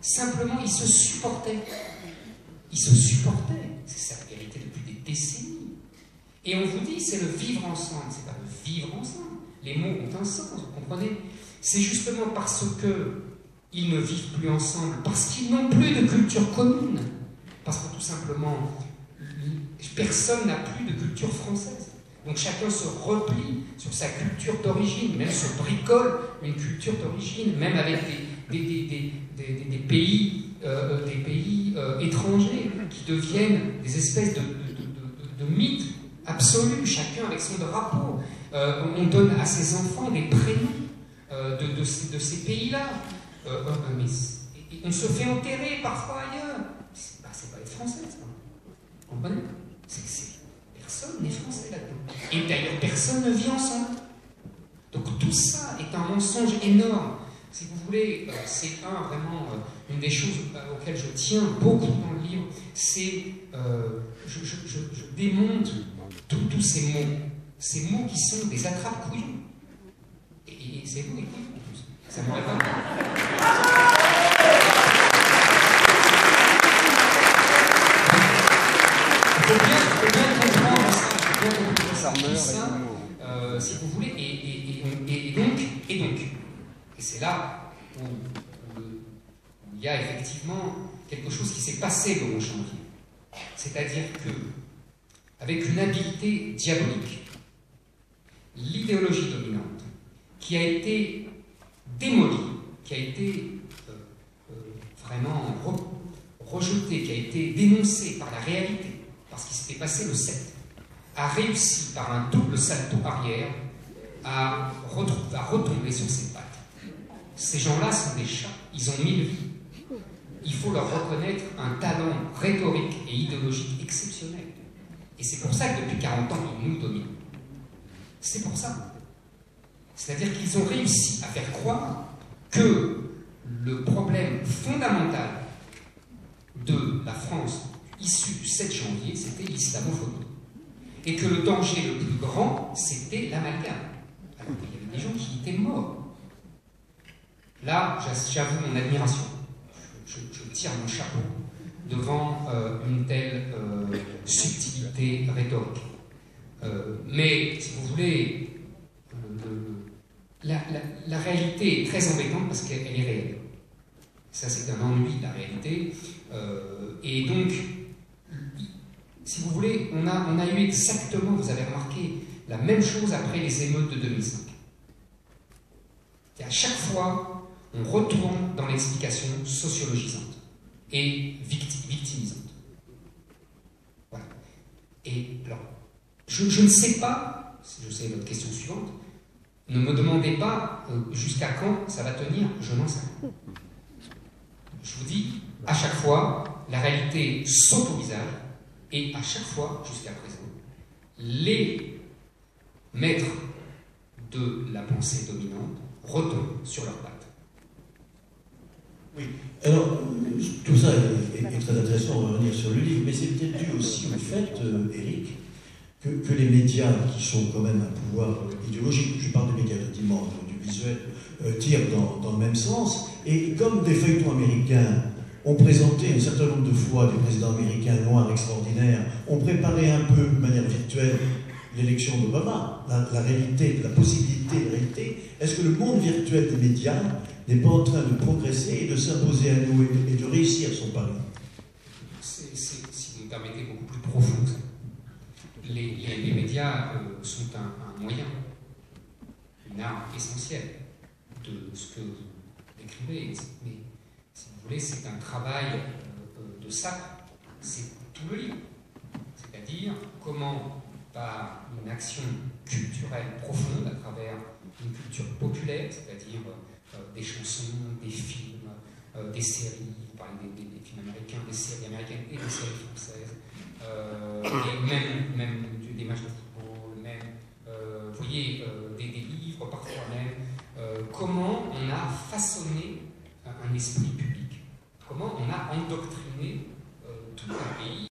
Simplement, ils se supportaient. Ils se supportaient. C'est sa vérité depuis des décennies. Et on vous dit, c'est le vivre ensemble. C'est pas le vivre ensemble. Les mots ont un sens, vous comprenez? C'est justement parce que ils ne vivent plus ensemble, parce qu'ils n'ont plus de culture commune, parce que tout simplement, personne n'a plus de culture française. Donc chacun se replie sur sa culture d'origine, même se bricole une culture d'origine, même avec des pays étrangers qui deviennent des espèces de mythes absolus, chacun avec son drapeau. On donne à ses enfants des prénoms de ces pays-là. Mais on se fait enterrer parfois ailleurs. C'est pas être français, ça. Vous comprenez? Personne n'est français là-dedans. Et d'ailleurs, personne ne vit ensemble. Donc tout ça est un mensonge énorme. Si vous voulez, c'est vraiment une des choses auxquelles je tiens beaucoup dans le livre, c'est je démonte tous ces mots qui sont des attrape-couillons. Et c'est vous les couillons en plus. Ça m'aurait pas. Il faut bien comprendre ça. Il faut bien comprendre ça, si vous voulez. Et donc, c'est là où il y a effectivement quelque chose qui s'est passé le 11 janvier. C'est-à-dire que, avec une habileté diabolique, l'idéologie dominante, qui a été démolie, qui a été vraiment rejetée, qui a été dénoncée par la réalité, parce qu'il s'était passé le 7, a réussi par un double salto arrière à retomber sur ses pattes. Ces gens-là sont des chats, ils ont 1000 vies. Il faut leur reconnaître un talent rhétorique et idéologique exceptionnel. Et c'est pour ça que depuis 40 ans, ils nous dominent. C'est pour ça. C'est-à-dire qu'ils ont réussi à faire croire que le problème fondamental de la France issue du 7 janvier, c'était l'islamophobie. Et que le danger le plus grand, c'était l'amalgame. Alors qu'il y avait des gens qui étaient morts. Là, j'avoue mon admiration. Je tire mon chapeau devant une telle subtilité rhétorique. Mais, si vous voulez, la réalité est très embêtante parce qu'elle est réelle. Ça, c'est un ennui, la réalité. Et donc, si vous voulez, on a eu exactement, vous avez remarqué, la même chose après les émeutes de 2005. Et à chaque fois, on retourne dans l'explication sociologisante et victimisante. Voilà. Et alors, je ne sais pas, je sais votre question suivante, ne me demandez pas jusqu'à quand ça va tenir, je n'en sais rien. Je vous dis, à chaque fois, la réalité saute au visage, et à chaque fois, jusqu'à présent, les maîtres de la pensée dominante retombent sur leurs pattes. Oui, alors tout ça est très intéressant, on va revenir sur le livre, mais c'est peut-être dû aussi au fait, Éric, que les médias, qui sont quand même un pouvoir idéologique, je parle des médias effectivement audiovisuels, tirent dans le même sens, et comme des feuilletons américains ont présenté un certain nombre de fois des présidents américains noirs extraordinaires, ont préparé un peu de manière virtuelle l'élection d'Obama, la réalité, la possibilité de réalité. Est-ce que le monde virtuel des médias n'est pas en train de progresser et de s'imposer à nous et de réussir son pari? C'est, si vous me permettez, beaucoup plus profond. Les médias sont un moyen, une arme essentielle de ce que vous décrivez. Mais si vous voulez, c'est un travail de sacre. C'est tout le livre. C'est-à-dire comment, par une action culturelle profonde, à travers une culture populaire, c'est-à-dire des chansons, des films, des séries, vous parlez des films américains, des séries américaines et des séries françaises, et même des matchs de football, même, vous voyez, des livres parfois même, comment on a façonné un esprit public, comment on a endoctriné tout un pays